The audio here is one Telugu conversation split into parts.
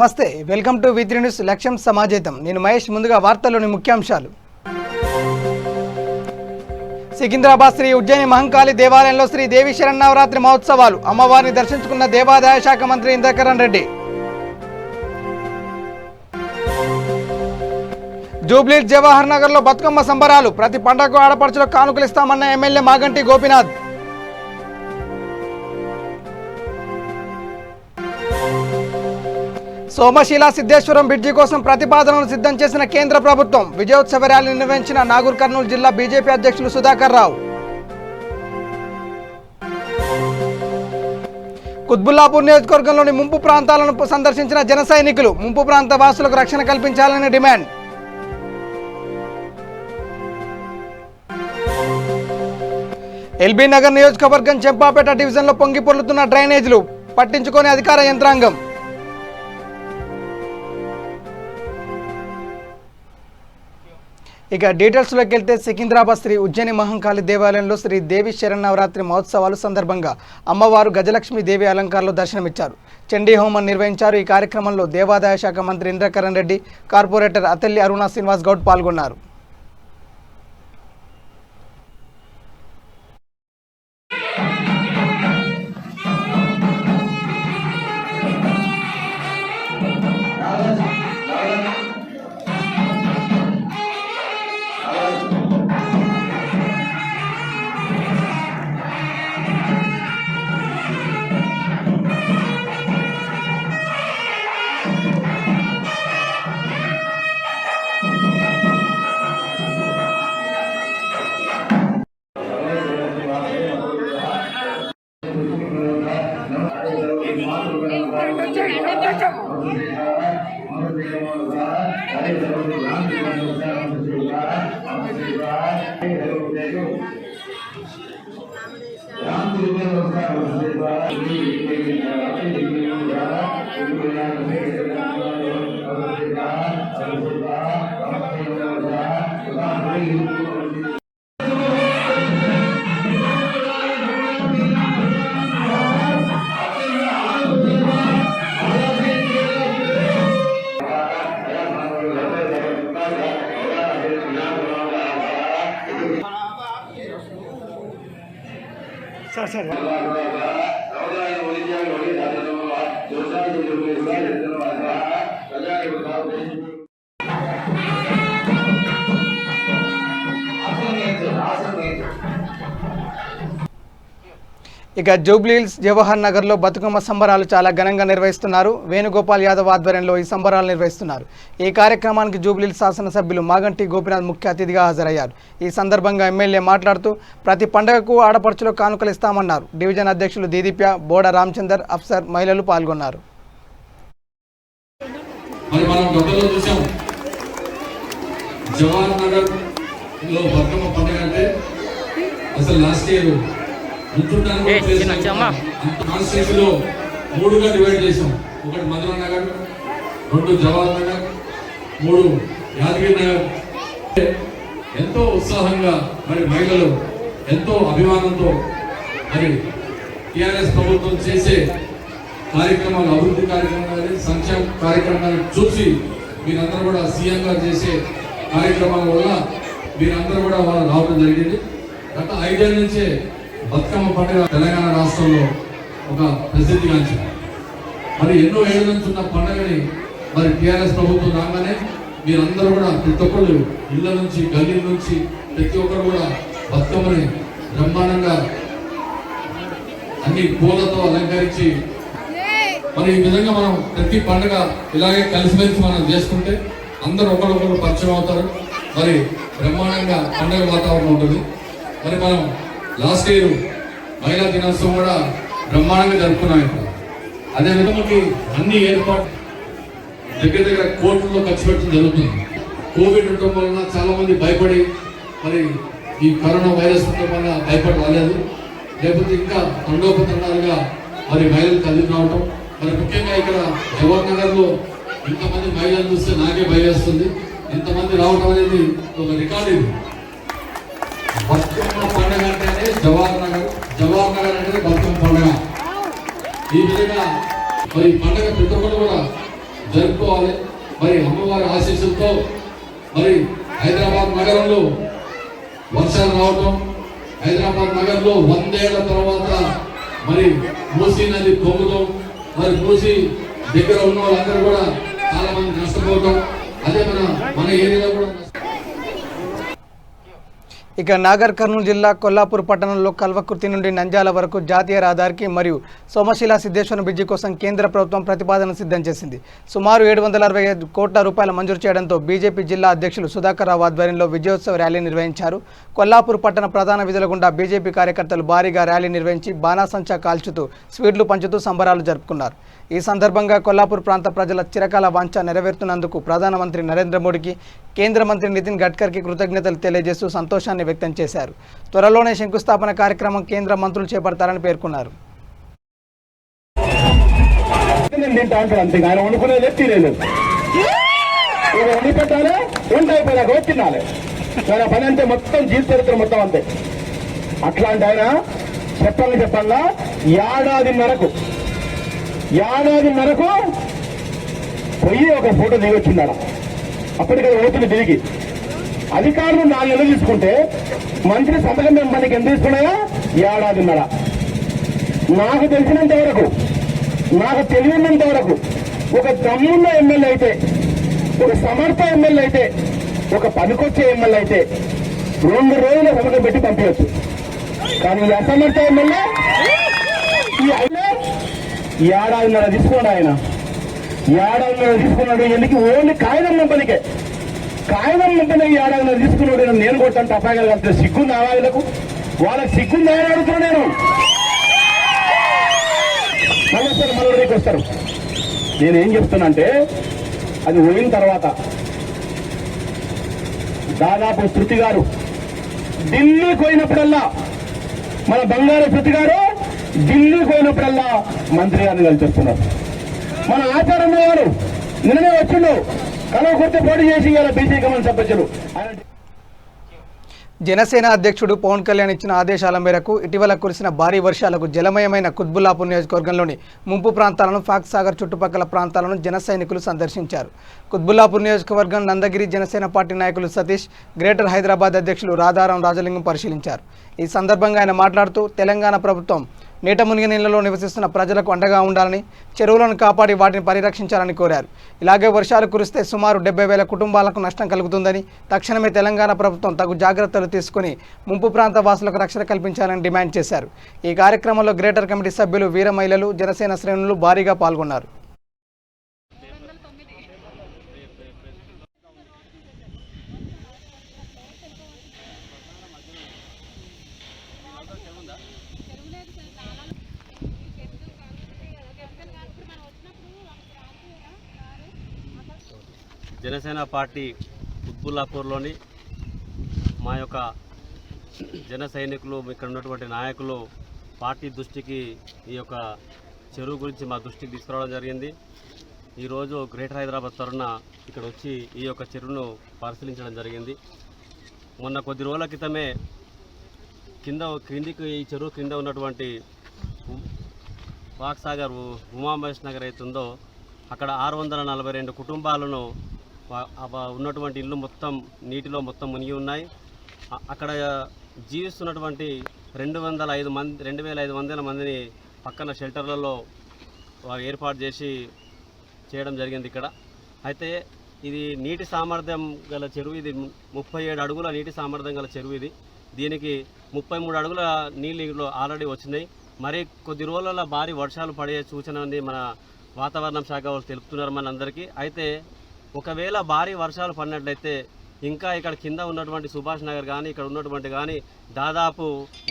నమస్తే, వెల్కమ్ టు V3 న్యూస్ లక్ష్యం సమాజేతం. నేను మహేష్. ముందుగా వార్తల్లోని ముఖ్యాంశాలు. సికింద్రాబాద్ శ్రీ ఉజ్జయిని మహంకాళి దేవాలయంలో శ్రీ దేవి శరన్నవరాత్రి మహోత్సవాలు. అమ్మవారిని దర్శించుకున్న దేవాదాయ శాఖ మంత్రి ఇంద్రకరణ్ రెడ్డి. జూబ్లీ జవహర్ నగర్ లో బతుకమ్మ సంబరాలు. ప్రతి పండగకు ఆడపడుచులకు కానుకలు ఇస్తామన్న ఎమ్మెల్యే మాగంటి గోపీనాథ్. సోమశీల సిద్ధేశ్వరం బ్రిడ్జి కోసం ప్రతిపాదనలు సిద్ధం చేసిన కేంద్ర ప్రభుత్వం. విజయోత్సవ ర్యాలీ నిర్వహించిన నాగర్ కర్నూలు జిల్లా బీజేపీ అధ్యక్షులు సుధాకర్ రావు. కుత్బుల్లాపూర్ నియోజకవర్గంలోని ముంపు ప్రాంతాలను సందర్శించిన జన సైనికులు. ముంపు ప్రాంత వాసులకు రక్షణ కల్పించాలని డిమాండ్. ఎల్బీ నగర్ నియోజకవర్గం చెంపాపేట డివిజన్లో పొంగి పొర్లుతున్న డ్రైనేజీలు పట్టించుకొని అధికార యంత్రాంగం. ఇక డీటెయిల్స్లోకి వెళ్తే సికింద్రాబాద్ శ్రీ ఉజ్జయిని మహంకాళి దేవాలయంలో శ్రీ దేవి శరన్నవరాత్రి మహోత్సవాలు సందర్భంగా అమ్మవారు గజలక్ష్మి దేవి అలంకారంలో దర్శనమిచ్చారు. చండీ హోమం నిర్వహించారు. ఈ కార్యక్రమంలో దేవాదాయ శాఖ మంత్రి ఇంద్రకరణ్ రెడ్డి, కార్పొరేటర్ అతల్లి అరుణ శ్రీనివాస్ గౌడ్ పాల్గొన్నారు. ఇక జూబ్లీహిల్స్ జవహర్ నగర్లో బతుకమ్మ సంబరాలు చాలా ఘనంగా నిర్వహిస్తున్నారు. వేణుగోపాల్ యాదవ్ ఆధ్వర్యంలో ఈ సంబరాలు నిర్వహిస్తున్నారు. ఈ కార్యక్రమానికి జూబ్లీహిల్స్ శాసనసభ్యులు మాగంటి గోపీనాథ్ ముఖ్య అతిథిగా హాజరయ్యారు. ఈ సందర్భంగా ఎమ్మెల్యే మాట్లాడుతూ ప్రతి పండుగకు ఆడపడుచులకు కానుకలు ఇస్తామన్నారు. డివిజన్ అధ్యక్షులు దీదీప్య, బోడ రామచందర్, అఫ్సర్, మహిళలు పాల్గొన్నారు. మూడుగా డివైడ్ చేసాం. ఒకటి మధురా నగర్, 2 జవహర్ నగర్, 3 యాదగిరి నగర్. ఎంతో ఉత్సాహంగా మరి మహిళలు ఎంతో అభిమానంతో మరి టీఆర్ఎస్ ప్రభుత్వం చేసే కార్యక్రమాలు, అభివృద్ధి కార్యక్రమాలు, సంక్షేమ కార్యక్రమాలను చూసి మీరందరూ కూడా సీఎం గారు చేసే కార్యక్రమాల వల్ల మీరందరూ కూడా వాళ్ళు రావడం జరిగింది. గత 5 ఏళ్ళ నుంచే బతుకమ్మ పండుగ తెలంగాణ రాష్ట్రంలో ఒక ప్రసిద్ధిగాంచింది. మరి ఎన్నో ఏళ్ళ నుంచి ఉన్న పండుగని మరి టీఆర్ఎస్ ప్రభుత్వం రాగానే మీరందరూ కూడా ప్రతి ఒక్కరు ఇళ్ళ నుంచి, గల్లీ నుంచి ప్రతి ఒక్కరు కూడా బతుకమ్మని బ్రహ్మాండంగా అన్ని పూలతో అలంకరించి మరి ఈ విధంగా మనం ప్రతి పండుగ ఇలాగే కలిసిమెలిసి మనం చేసుకుంటే అందరూ ఒకరొకరు పరిచయం అవుతారు. మరి బ్రహ్మాండంగా పండుగ వాతావరణం ఉంటుంది. మరి మనం లాస్ట్ ఇయర్ మహిళా దినోత్సవం కూడా బ్రహ్మాండంగా జరుపుకున్నాం. అదేవిధంగా అన్ని ఏర్పాటు దగ్గర కోట్లలో ఖర్చు పెట్టడం జరుగుతుంది. కోవిడ్ ఉండటం వలన చాలా మంది భయపడి మరి ఈ కరోనా వైరస్ ఉండటం వల్ల భయపడి రాలేదు. లేకపోతే ఇంకా తండోపతండాలుగా మరి మహిళలు కలిసి రావటం. మరి ముఖ్యంగా ఇక్కడ జవహర్ నగర్లో ఇంతమంది మహిళలు చూస్తే నాకే భయం వేస్తుంది. ఇంతమంది రావడం అనేది ఒక రికార్డు. ఇది బతుకమ్మ పండుగ అంటేనే జవహర్ నగర్, జవహర్ నగర్ అంటే బతుకమ్మ పండుగ. ఈ విధంగా మరి పండుగ ప్రతి ఒక్కరు కూడా జరుపుకోవాలి. మరి అమ్మవారి ఆశీస్సులతో మరి హైదరాబాద్ నగరంలో వర్షాలు రావటం, హైదరాబాద్ నగరంలో 100 ఏళ్ల తర్వాత మరి మూసీ నది పొంగడం, మరి మూసీ దగ్గర ఉన్న వాళ్ళందరూ కూడా చాలా మంది నష్టపోవటం, అదే మన ఏరియాలో కూడా ఇక నాగర్ కర్నూలు జిల్లా కొల్లాపూర్ పట్టణంలో కల్వకుర్తి నుండి నంద్యాల వరకు జాతీయ రహదారికి మరియు సోమశిల సిద్ధేశ్వరం బ్రిడ్జి కోసం కేంద్ర ప్రభుత్వం ప్రతిపాదన సిద్ధం చేసింది. సుమారు 765 కోట్ల రూపాయలు మంజూరు చేయడంతో బీజేపీ జిల్లా అధ్యక్షులు సుధాకర్ రావు ఆధ్వర్యంలో విజయోత్సవ ర్యాలీ నిర్వహించారు. కొల్లాపూర్ పట్టణ ప్రధాన వీధుల గుండా బీజేపీ కార్యకర్తలు భారీగా ర్యాలీ నిర్వహించి బాణాసంచా కాల్చుతూ స్వీట్లు పంచుతూ సంబరాలు జరుపుకున్నారు. ఈ సందర్భంగా కొల్లాపూర్ ప్రాంత ప్రజల చిరకాల వాంఛ నెరవేరుతున్నందుకు ప్రధానమంత్రి నరేంద్ర మోడీకి, కేంద్ర మంత్రి నితిన్ గడ్కర్కి కృతజ్ఞతలు తెలియజేస్తూ సంతోషాన్ని వ్యక్తం చేశారు. త్వరలోనే శంకుస్థాపన కార్యక్రమం కేంద్ర మంత్రులు చేపడతారని పేర్కొన్నారు. పని అంటే మొత్తం జీవిత చరిత్ర మొత్తం అంతే. అట్లాంటి ఆయన చెప్పాలా ఏడాదిన్నరకు పోయి ఒక ఫోటో దిగొచ్చిందాడ. అప్పటికది ఓటుని తిరిగి అధికారులు 4 నెలలు తీసుకుంటే మంత్రి సంతకం మనకి ఎంత తీసుకున్నాయా? ఏడాదిన్నర. నాకు తెలిసినంత వరకు, నాకు తెలియనంత వరకు ఒక దమ్మున్న ఎమ్మెల్యే అయితే, ఒక సమర్థ ఎమ్మెల్యే అయితే, ఒక పనికొచ్చే ఎమ్మెల్యే అయితే 2 రోజుల సంతకం పెట్టి పంపించచ్చు. కానీ ఈ అసమర్థ ఎమ్మెల్యే ఏడాదిన్నర తీసుకున్నాడు. ఆయన ఏడాదిన్నర తీసుకున్నాడు. ఎందుకు? ఓన్లీ కాగితం పంపనికే. కాగితం పంపని ఏడాదిన్నర తీసుకున్నాడు. నేను కొట్టాను టపాకాయలు కలిపితే సిగ్గుంది ఆవాళ్ళకు, వాళ్ళకి సిగ్గుంది ఆయన అడుగుతున్నా. నేను మళ్ళీ వస్తారు. నేనేం చెప్తున్నా అంటే, అది పోయిన తర్వాత దాదాపు శృతి గారు ఢిల్లీకి పోయినప్పుడల్లా, మన బంగారు శృతి గారు ఢిల్లీకి పోయినప్పుడల్లా మంత్రి గారిని కలిసి వస్తున్నారు. మన ఆచార్య గారు నిన్ననే వచ్చిండు, కలవకుర్తి పోటీ చేసి ఇలా బీసీ కమల్ సభ్యులు. జనసేన అధ్యక్షుడు పవన్ కళ్యాణ్ ఇచ్చిన ఆదేశాల మేరకు ఇటీవల కురిసిన భారీ వర్షాలకు జలమయమైన కుత్బుల్లాపూర్ నియోజకవర్గంలోని ముంపు ప్రాంతాలను, ఫాక్స్ సాగర్ చుట్టుపక్కల ప్రాంతాలను జన సైనికులు సందర్శించారు. కుత్బుల్లాపూర్ నియోజకవర్గం నందగిరి జనసేన పార్టీ నాయకులు సతీష్, గ్రేటర్ హైదరాబాద్ అధ్యక్షులు రాధారాం రాజలింగం పరిశీలించారు. ఈ సందర్భంగా ఆయన మాట్లాడుతూ తెలంగాణ ప్రభుత్వం నీట మునిగి నీళ్లలో నివసిస్తున్న ప్రజలకు అండగా ఉండాలని, చెరువులను కాపాడి వాటిని పరిరక్షించాలని కోరారు. ఇలాగే వర్షాలు కురిస్తే సుమారు 70,000 కుటుంబాలకు నష్టం కలుగుతుందని, తక్షణమే తెలంగాణ ప్రభుత్వం తగు జాగ్రత్తలు తీసుకుని ముంపు ప్రాంత వాసులకు రక్షణ కల్పించాలని డిమాండ్ చేశారు. ఈ కార్యక్రమంలో గ్రేటర్ కమిటీ సభ్యులు, వీర మహిళలు, జనసేన శ్రేణులు భారీగా పాల్గొన్నారు. జనసేన పార్టీ కుత్బుల్లాపూర్లోని మా యొక్క జన సైనికులు, ఇక్కడ ఉన్నటువంటి నాయకులు పార్టీ దృష్టికి ఈ యొక్క చెరువు గురించి మా దృష్టికి తీసుకురావడం జరిగింది. ఈరోజు గ్రేటర్ హైదరాబాద్ తరఫున ఇక్కడ వచ్చి ఈ యొక్క చెరువును పరిశీలించడం జరిగింది. మొన్న కొద్ది రోజుల క్రితమే క్రిందికి ఈ చెరువు క్రింద ఉన్నటువంటి ఫాక్స్ సాగర్ ఉమామహేష్ నగర్ అవుతుందో అక్కడ 642 కుటుంబాలను ఉన్నటువంటి ఇల్లు మొత్తం నీటిలో మొత్తం మునిగి ఉన్నాయి. అక్కడ జీవిస్తున్నటువంటి 2,500 మందిని పక్కన షెల్టర్లలో ఏర్పాటు చేయడం జరిగింది ఇక్కడ. అయితే ఇది నీటి సామర్థ్యం గల చెరువు. ఇది 37 అడుగుల నీటి సామర్థ్యం గల చెరువు. ఇది దీనికి 33 అడుగుల నీళ్ళు ఆల్రెడీ వచ్చినాయి. మరి కొద్ది రోజుల భారీ వర్షాలు పడే సూచన ఉంది, మన వాతావరణ శాఖ వాళ్ళు తెలుపుతున్నారు మనందరికీ. అయితే ఒకవేళ భారీ వర్షాలు పడినట్లయితే ఇంకా ఇక్కడ కింద ఉన్నటువంటి సుభాష్ నగర్ కానీ, ఇక్కడ ఉన్నటువంటి కానీ దాదాపు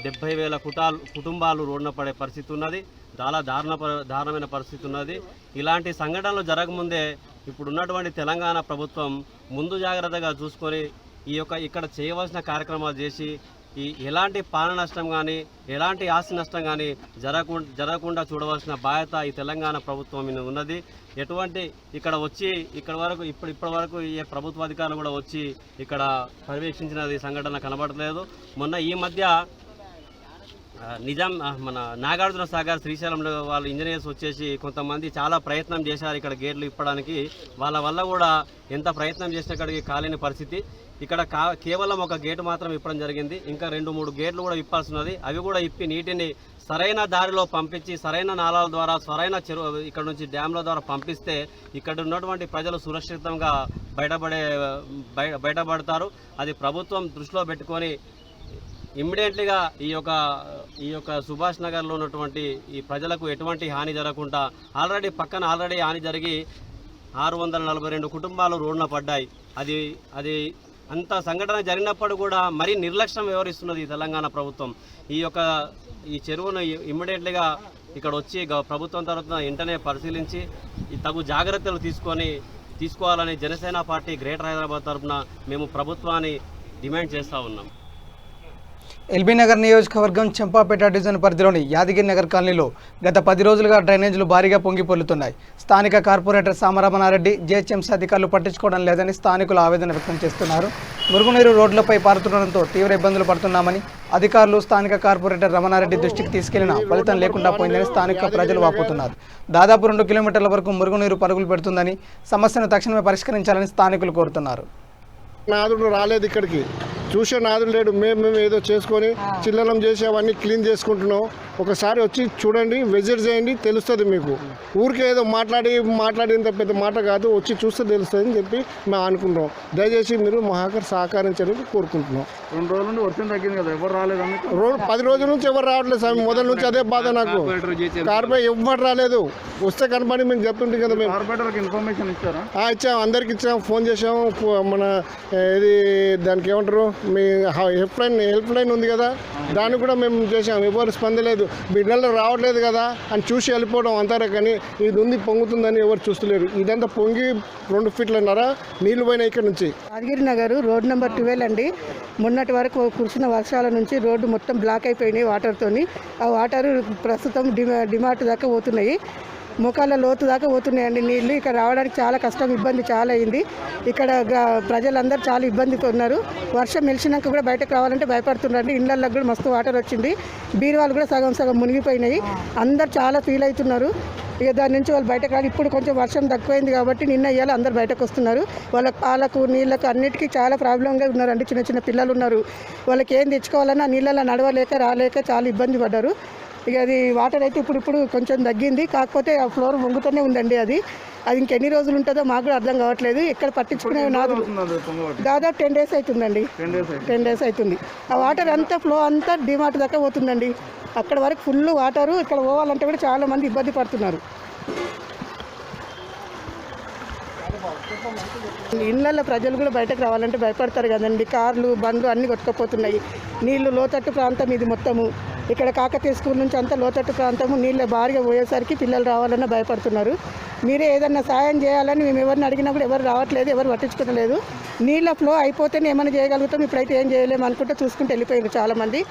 70,000 కుటుంబాలు రోడ్డున పడే పరిస్థితి ఉన్నది. చాలా దారుణమైన పరిస్థితి ఉన్నది. ఇలాంటి సంఘటనలు జరగముందే ఇప్పుడు ఉన్నటువంటి తెలంగాణ ప్రభుత్వం ముందు జాగ్రత్తగా చూసుకొని ఇక్కడ చేయవలసిన కార్యక్రమాలు చేసి ఎలాంటి ప్రాణ నష్టం కానీ, ఎలాంటి ఆస్తి నష్టం కానీ జరగకుండా చూడవలసిన బాధ్యత ఈ తెలంగాణ ప్రభుత్వం మీద ఉన్నది. ఎటువంటి ఇక్కడ వచ్చి ఇప్పటి వరకు ఈ ప్రభుత్వ అధికారులు కూడా వచ్చి ఇక్కడ పర్యవేక్షించినది సంఘటన కనబడలేదు. మొన్న ఈ మధ్య మన నాగార్జున సాగర్ శ్రీశైలంలో వాళ్ళు ఇంజనీర్స్ వచ్చేసి కొంతమంది చాలా ప్రయత్నం చేశారు ఇక్కడ గేట్లు ఇప్పడానికి. వాళ్ళ వల్ల కూడా ఎంత ప్రయత్నం చేసినా ఇక్కడికి కాలేని పరిస్థితి. ఇక్కడ కేవలం ఒక గేటు మాత్రం ఇప్పడం జరిగింది. ఇంకా 2-3 గేట్లు కూడా ఇప్పాల్సినది. అవి కూడా ఇప్పి నీటిని సరైన దారిలో పంపించి సరైన నాళాల ద్వారా సరైన చెరువు ఇక్కడ నుంచి డ్యాంల ద్వారా పంపిస్తే ఇక్కడ ఉన్నటువంటి ప్రజలు సురక్షితంగా బయటపడతారు. అది ప్రభుత్వం దృష్టిలో పెట్టుకొని ఇమ్మీడియట్లీగా ఈ యొక్క సుభాష్ నగర్లో ఉన్నటువంటి ఈ ప్రజలకు ఎటువంటి హాని జరగకుండా ఆల్రెడీ హాని జరిగి 642 కుటుంబాలు రోడ్డున పడ్డాయి. అది అంత సంఘటన జరిగినప్పుడు కూడా మరీ నిర్లక్ష్యం వ్యవహరిస్తున్నది తెలంగాణ ప్రభుత్వం. ఈ చెరువును ఇమ్మీడియట్లీగా ఇక్కడ వచ్చి ప్రభుత్వం తరఫున వెంటనే పరిశీలించి తగు జాగ్రత్తలు తీసుకోవాలని జనసేన పార్టీ గ్రేటర్ హైదరాబాద్ తరఫున మేము ప్రభుత్వాన్ని డిమాండ్ చేస్తూ ఉన్నాం. ఎల్బీ నగర్ నియోజకవర్గం చెంపాపేట డివిజన్ పరిధిలోని యాదగిరి నగర్ కాలనీలో గత 10 రోజులుగా డ్రైనేజీలు భారీగా పొంగి పొర్లుతున్నాయి. స్థానిక కార్పొరేటర్ సామరమణారెడ్డి జీహెచ్ఎంసీ అధికారులు పట్టించుకోవడం లేదని స్థానికులు ఆవేదన వ్యక్తం చేస్తున్నారు. మురుగునీరు రోడ్లపై పారుతుండడంతో తీవ్ర ఇబ్బందులు పడుతున్నామని అధికారులు స్థానిక కార్పొరేటర్ రమణారెడ్డి దృష్టికి తీసుకెళ్లినా ఫలితం లేకుండా పోయిందని స్థానిక ప్రజలు వాపోతున్నారు. దాదాపు 2 కిలోమీటర్ల వరకు మురుగునీరు పరుగులు పెడుతుందని సమస్యను తక్షణమే పరిష్కరించాలని స్థానికులు కోరుతున్నారు. నాదుడు రాలేదు, ఇక్కడికి చూసే నాదుడు లేడు. మేము ఏదో చేసుకొని చిల్లలం చేసి అవన్నీ క్లీన్ చేసుకుంటున్నాం. ఒకసారి వచ్చి చూడండి, విజిట్ చేయండి, తెలుస్తుంది మీకు. ఊరికే ఏదో మాట్లాడినంత పెద్ద మాట కాదు, వచ్చి చూస్తే తెలుస్తుంది అని చెప్పి మేము అనుకుంటున్నాం. దయచేసి మీరు మహాకర్ సహకరించాలని కోరుకుంటున్నాం. 2 రోజుల నుండి వర్షం తగ్గింది కదా, ఎవరు రాలేదు. 10 రోజుల నుంచి ఎవరు రావట్లేదు స్వామి. మొదల నుంచి అదే బాధ నాకు. కార్పొరేటర్ ఎవ్వరు రాలేదు. వస్తే కనపడి మేము చెప్తుంటాం కదా. మేము కార్పొరేటర్కి ఇన్ఫర్మేషన్ ఇచ్చారా? ఇచ్చాం, అందరికి ఇచ్చాం, ఫోన్ చేసాము. మన ఇది దానికి ఏమంటారు, మీ హెల్ప్ లైన్ ఉంది కదా, దాన్ని కూడా మేము చేసాం. ఎవరు స్పందలేదు. బిడ్డల్లో రావట్లేదు కదా అని చూసి వెళ్ళిపోవడం అంటారే కానీ ఇది ఉంది పొంగుతుందని ఎవరు చూస్తలేరు. ఇదంతా పొంగి 2 ఫీట్లన్నర నీళ్లు పోయినాయి ఇక్కడ నుంచి. యాదగిరి నగర్ రోడ్ నెంబర్ 12 అండి. మొన్నటి వరకు కురిసిన వర్షాల నుంచి రోడ్డు మొత్తం బ్లాక్ అయిపోయినాయి వాటర్తోని. ఆ వాటర్ ప్రస్తుతం డిమార్ట్ దాకా పోతున్నాయి, ముఖాల లోతు దాకా పోతున్నాయండి నీళ్ళు. ఇక్కడ రావడానికి చాలా కష్టం, ఇబ్బంది చాలా అయింది. ఇక్కడ ప్రజలందరూ చాలా ఇబ్బందితో ఉన్నారు. వర్షం మెలిసినాక కూడా బయటకు రావాలంటే భయపడుతున్నారండి. ఇళ్ళల్లో కూడా మస్తు వాటర్ వచ్చింది, బీరువాలు కూడా సగం మునిగిపోయినాయి. అందరు చాలా ఫీల్ అవుతున్నారు. ఇక దాని నుంచి వాళ్ళు బయటకు రాలి. ఇప్పుడు కొంచెం వర్షం తక్కువైంది కాబట్టి నిన్న ఇవాళ అందరు బయటకు వస్తున్నారు. వాళ్ళకి పాలకు నీళ్ళకు అన్నిటికీ చాలా ప్రాబ్లంగా ఉన్నారండి. చిన్న పిల్లలు ఉన్నారు, వాళ్ళకి ఏం తెచ్చుకోవాలన్నా నీళ్ళలో నడవలేక రాలేక చాలా ఇబ్బంది పడ్డారు. ఇక అది వాటర్ అయితే ఇప్పుడు కొంచెం తగ్గింది, కాకపోతే ఆ ఫ్లోర్ వంగుతూనే ఉందండి. అది ఇంకెన్ని రోజులు ఉంటుందో మాకు కూడా అర్థం కావట్లేదు. ఇక్కడ పట్టించుకునే నాదులు దాదాపు 10 days అవుతుందండి. 10 days అవుతుంది. ఆ వాటర్ అంతా ఫ్లో అంతా డిమార్ట్ దాకా పోతుందండి. అక్కడ వరకు ఫుల్ వాటరు. ఇక్కడ పోవాలంటే కూడా చాలా మంది ఇబ్బంది పడుతున్నారు. ఇళ్ళల్లో ప్రజలు కూడా బయటకు రావాలంటే భయపడతారు కదండి. కార్లు బండ్లు అన్నీ కొట్టుకుపోతున్నాయి. నీళ్లు లోతట్టు ప్రాంతం ఇది మొత్తము. ఇక్కడ కాకతీయ స్కూల్ నుంచి అంతా లోతట్టు ప్రాంతము. నీళ్ళ భారీగా పోయేసరికి పిల్లలు రావాలన్నా భయపడుతున్నారు. మీరే ఏదన్నా సాయం చేయాలని మేము ఎవరిని అడిగినా కూడా ఎవరు రావట్లేదు, ఎవరు పట్టించుకోలేదు. నీళ్ళ ఫ్లో అయిపోతేనే ఏమైనా చేయగలుగుతాం, ఇప్పుడైతే ఏం చేయలేము అనుకుంటే చూసుకుంటూ వెళ్ళిపోయారు చాలా మంది.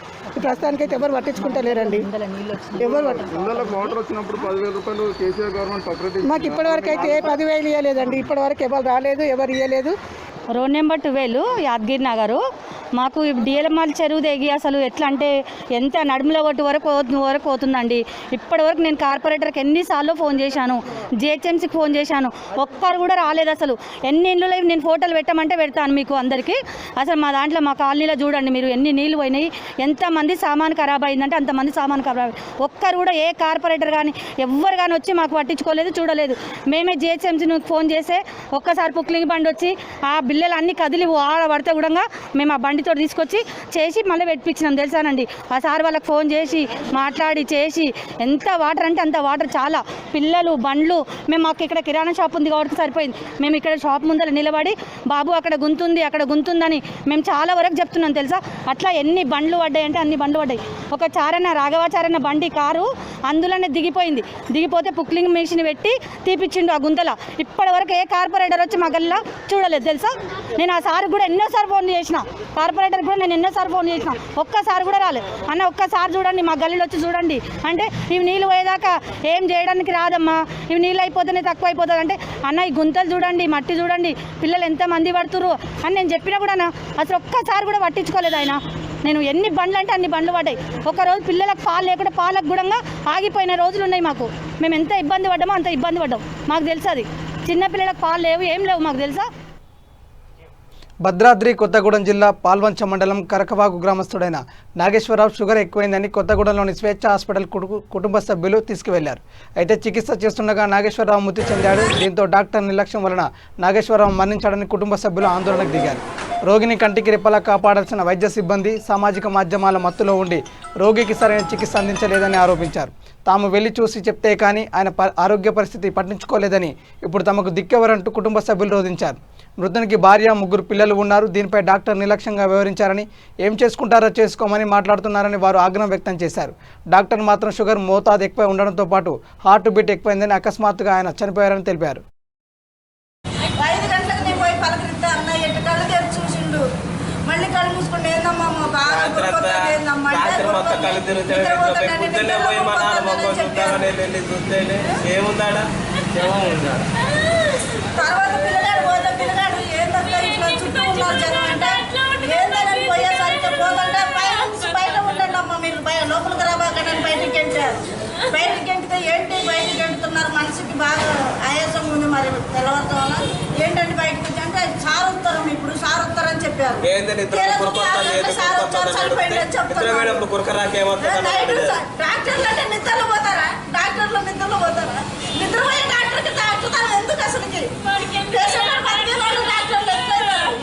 ప్రస్తుతానికి అయితే ఎవరు పట్టించుకుంటలేరండి. ఎవరు మాకు ఇప్పటివరకు అయితే 10,000 ఇవ్వలేదండి. ఇప్పటివరకు ఎవరు రాలేదు, ఎవరు ఇవ్వలేదు. Road number 12 Yadagiri Nagar. మాకు డిఎల్ఎంఆర్ చెరువు దిగి అసలు ఎట్లా అంటే ఎంత నడుములో కొట్టు వరకు పోతుందండి. ఇప్పటివరకు నేను కార్పొరేటర్కి ఎన్నిసార్లు ఫోన్ చేశాను, జిహెచ్ఎంసీకి ఫోన్ చేశాను, ఒక్కరు కూడా రాలేదు. అసలు ఎన్ని ఇళ్ళు నేను ఫోటోలు పెట్టమంటే పెడతాను మీకు అందరికీ. అసలు మా దాంట్లో మా కాలనీలో చూడండి మీరు ఎన్ని నీళ్ళు పోయినాయి, ఎంతమంది సామాను ఖరాబ్ అయిందంటే అంతమంది సామాను ఖరాబ్. ఒక్కరు కూడా ఏ కార్పొరేటర్ కానీ ఎవ్వరు కానీ వచ్చి మాకు పట్టించుకోలేదు, చూడలేదు. మేమే జిహెచ్ఎంసీకి ఫోన్ చేస్తే ఒక్కసారి పుక్లింగ్ బండి వచ్చి ఆ బిల్లలు అన్నీ కదిలి పడితే కూడా మేము ఆ బండితో తీసుకొచ్చి చేసి మళ్ళీ పెట్టించినాం తెలుసానండి. ఆ సార్ వాళ్ళకి ఫోన్ చేసి మాట్లాడి చేసి ఎంత వాటర్ అంటే అంత వాటర్. చాలా పిల్లలు బండ్లు. మాకు ఇక్కడ కిరాణా షాప్ ఉంది కాబట్టి సరిపోయింది. మేము ఇక్కడ షాప్ ముందర నిలబడి బాబు అక్కడ గుంతుందని మేము చాలా వరకు చెప్తున్నాం తెలుసా. అట్లా ఎన్ని బండ్లు పడ్డాయంటే అన్ని బండ్లు పడ్డాయి. ఒక రాఘవాచారన్న బండి కారు అందులోనే దిగిపోతే పుక్లింగ్ మెషిన్ పెట్టి తీపిచ్చిండు ఆ గుంతల. ఇప్పటి వరకు ఏ కార్పొరేటర్ వచ్చి మా గల్లా చూడలేదు తెలుసా. నేను ఆ సార్ కూడా ఎన్నోసార్లు ఫోన్ చేసిన, కార్పొరేటర్ కూడా నేను ఎన్నోసార్లు ఫోన్ చేసిన, ఒక్కసారి కూడా రాలేదు. అన్న ఒక్కసారి చూడండి మా గల్లీలో వచ్చి చూడండి అంటే ఇవి నీళ్ళు పోయేదాకా ఏం చేయడానికి రాదమ్మా, ఇవి నీళ్ళు అయిపోతేనే తక్కువ అయిపోతుంది అంటే అన్న ఈ గుంతలు చూడండి, మట్టి చూడండి, పిల్లలు ఎంతమంది పడుతురు అని నేను చెప్పినా కూడా అసలు ఒక్కసారి కూడా పట్టించుకోలేదు ఆయన. నేను ఎన్ని బండ్లు అంటే అన్ని బండ్లు పడ్డాయి. ఒకరోజు పిల్లలకు పాలు లేకుండా పాలకు కూడా ఆగిపోయిన రోజులు ఉన్నాయి మాకు. మేము ఎంత ఇబ్బంది పడ్డామో అంత ఇబ్బంది పడ్డాం. మాకు తెలుసు అది. చిన్నపిల్లలకు పాలు లేవు, ఏం లేవు, మాకు తెలుసా. భద్రాద్రి కొత్తగూడెం జిల్లా పాల్వంచ మండలం కరకవాగు గ్రామస్తుడైన నాగేశ్వరరావు షుగర్ ఎక్కువైందని కొత్తగూడెంలోని స్వేచ్ఛ హాస్పిటల్ కుటుంబ సభ్యులు తీసుకువెళ్లారు. అయితే చికిత్స చేస్తుండగా నాగేశ్వరరావు మృతి చెందాడు. దీంతో డాక్టర్ నిర్లక్ష్యం వలన నాగేశ్వరరావు మరణించాడని కుటుంబ సభ్యులు ఆందోళనకు దిగారు. రోగిని కంటికి రెప్పలా కాపాడాల్సిన వైద్య సిబ్బంది సామాజిక మాధ్యమాల మత్తులో ఉండి రోగికి సరైన చికిత్స అందించలేదని ఆరోపించారు. తాము వెళ్లి చూసి చెప్తే కానీ ఆయన ఆరోగ్య పరిస్థితి పట్టించుకోలేదని ఇప్పుడు తమకు దిక్కెవరంటూ కుటుంబ సభ్యులు రోధించారు. మృతునికి భార్య, 3 పిల్లలు ఉన్నారు. దీనిపై డాక్టర్ నిర్లక్ష్యంగా వ్యవహరించారని, ఏం చేసుకుంటారో చేసుకోమని మాట్లాడుతున్నారని వారు ఆగ్రహం వ్యక్తం చేశారు. డాక్టర్ మాత్రం షుగర్ మోతాదు ఎక్కువ ఉండడంతో పాటు హార్ట్ బీట్ ఎక్కువైందని అకస్మాత్తుగా ఆయన చనిపోయారని తెలిపారు. 5 గంటలకు నేను పోయి పలకరిద్దా అన్న ఎట్టు కళ్ళు తెరిచి చూసిండు. మళ్ళీ కళ్ళు మూసుకుంటే ఏందమ్మా తర్వాత పిల్లగాడు పోతే పిల్లగాడు ఏంటంటే ఇట్లా చుట్టూ ఉన్నారు జనం అంటే ఏందని పోయేసరికి పోతుంటే బయట ఉండండి అమ్మ మీరు లోపలికి రాబాకండి బయటికి గెంటారు. బయటికి గెంటితే ఏంటి బయటికి గెంటుతున్నారు, మనిషికి బాగా ఆయాసం ఉంది. మరి తెల్లవారుతామన ఏంటంటే బయటకి అంటే సారుత్తరం ఇప్పుడు సారుత్తరని చెప్పారు. డాక్టర్లు అంటే నిద్రలో పోతారా? డాక్టర్లు నిద్రలో పోతారా? నిద్రపోయే డాక్టర్కి డాక్టర్ ఎందుకు అసలుకి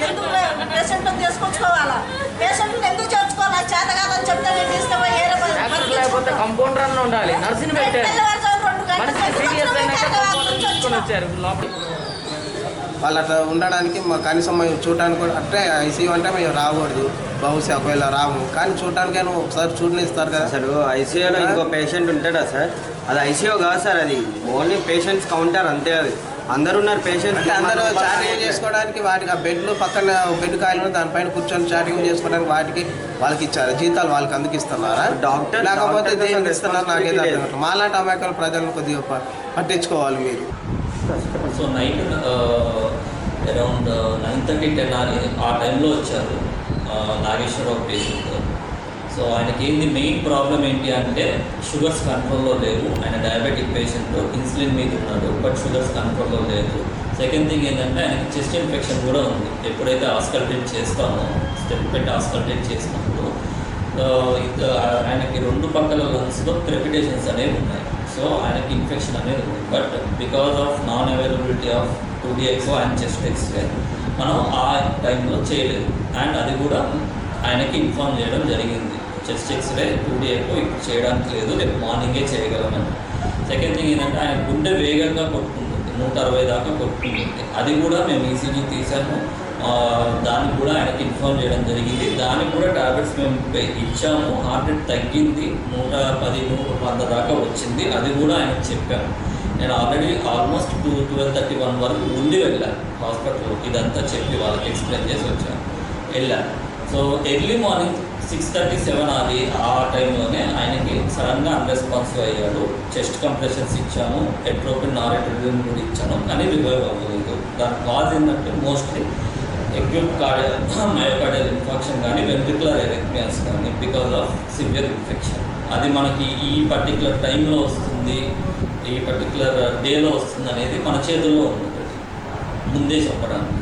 ఎందుకు పేషెంట్లు తీసుకొచ్చుకోవాలా? పేషెంట్లు ఎందుకు చేర్చుకోవాలా? చేత కాదని చెప్తే నేను తీసుకుపోయి కంపౌండర్ అన్న ఉండాలి, నర్సుని పెట్టారు. వాళ్ళు అట్లా ఉండడానికి కనీసం మేము చూడడానికి కూడా అంటే ఐసీయూ అంటే మేము రాకూడదు. బహుశా ఒకవేళ రాము కానీ చూడడానికి ఒకసారి చూడనిస్తారు కదా. అసలు ఐసీయూలో ఇంకో పేషెంట్ ఉంటాడా సార్? అది ఐసీయూ కాదు సార్, అది ఓన్లీ పేషెంట్స్ కౌంటర్ అంతే. అది అందరు ఉన్నారు పేషెంట్స్ అంటే అందరూ చాటింగ్ చేసుకోవడానికి వాటికి ఆ బెడ్లు పక్కన బెడ్ కాయలు దానిపైన కూర్చొని చాటింగ్ చేసుకోవడానికి వాటికి వాళ్ళకి ఇచ్చారు జీతాలు, వాళ్ళకి అందుకు ఇస్తున్నారా? డాక్టర్ లేకపోతే దేనికి ఇస్తున్నారు నాకేదో అర్థం. మాలాంటి అమాయకుల ప్రజలను కొద్దిగా పట్టించుకోవాలి మీరు. సో నైట్ అరౌండ్ 9:30-10 ఆ టైంలో వచ్చారు నాగేశ్వరరావు పేషెంట్. సో ఆయనకి ఏంది మెయిన్ ప్రాబ్లం ఏంటి అంటే షుగర్స్ కంట్రోల్లో లేవు. ఆయన డయాబెటిక్ పేషెంట్, ఇన్సులిన్ మీద ఉన్నాడు, బట్ షుగర్స్ కంట్రోల్లో లేదు. సెకండ్ థింగ్ ఏంటంటే ఆయనకి చెస్ట్ ఇన్ఫెక్షన్ కూడా ఉంది. ఎప్పుడైతే ఆస్కల్టేట్ చేస్తామో, స్టెప్ పెట్టి ఆస్కల్టేట్ చేసినప్పుడు ఆయనకి 2 పక్కల లంగ్స్లో క్రెపిటేషన్స్ అనేవి ఉన్నాయి. సో ఆయనకి ఇన్ఫెక్షన్ అనేది ఉంది. But because of non availability of 2DXO and chest X ray మనం ఆ టైంలో చేయలేదు. అండ్ అది కూడా ఆయనకి ఇన్ఫార్మ్ చేయడం జరిగింది, చెస్ట్ ఎక్స్రే 2DXO ఇప్పుడు చేయడానికి లేదు, రేపు మార్నింగే చేయగలమని. సెకండ్ థింగ్ ఏంటంటే ఆయన గుండె వేగంగా కొట్టుకుంటుంది, 160 దాకా కొట్టుకుంటుంది. అది కూడా మేము ఈసీజీ తీసాము, దానికి కూడా ఆయనకి ఇన్ఫార్మ్ చేయడం జరిగింది. దానికి కూడా టాబ్లెట్స్ మేము ఇచ్చాము. హార్ట్ రేట్ తగ్గింది, 110-100 దాకా వచ్చింది. అది కూడా ఆయనకు చెప్పాము. నేను ఆల్రెడీ ఆల్మోస్ట్ 12:31 వరకు ఉండి వెళ్ళాను హాస్పిటల్లో. ఇదంతా చెప్పి వాళ్ళకి ఎక్స్ప్లెయిన్ చేసి వచ్చాను, వెళ్ళాను. సో ఎర్లీ మార్నింగ్ 6:37 అది ఆ టైంలోనే ఆయనకి సడన్గా అన్రెస్పాన్సివ్ అయ్యాడు. చెస్ట్ కంప్రెషన్స్ ఇచ్చాను, ఎట్రోపిన్ నారెట్రోపిన్ కూడా ఇచ్చాను, కానీ రివైవ్ అవ్వలేదు. దాని కాజ్ ఏంటంటే మోస్ట్లీ acute myocardial infarction కానీ వెంట్రికులర్ ఎరిథ్మియాస్ కానీ బికాజ్ ఆఫ్ సివియర్ ఇన్ఫెక్షన్. అది మనకి ఈ పర్టికులర్ టైంలో వస్తుంది, ఈ పర్టికులర్ డేలో వస్తుంది అనేది మన చేతుల్లో ఉంటుంది ముందే చెప్పడానికి.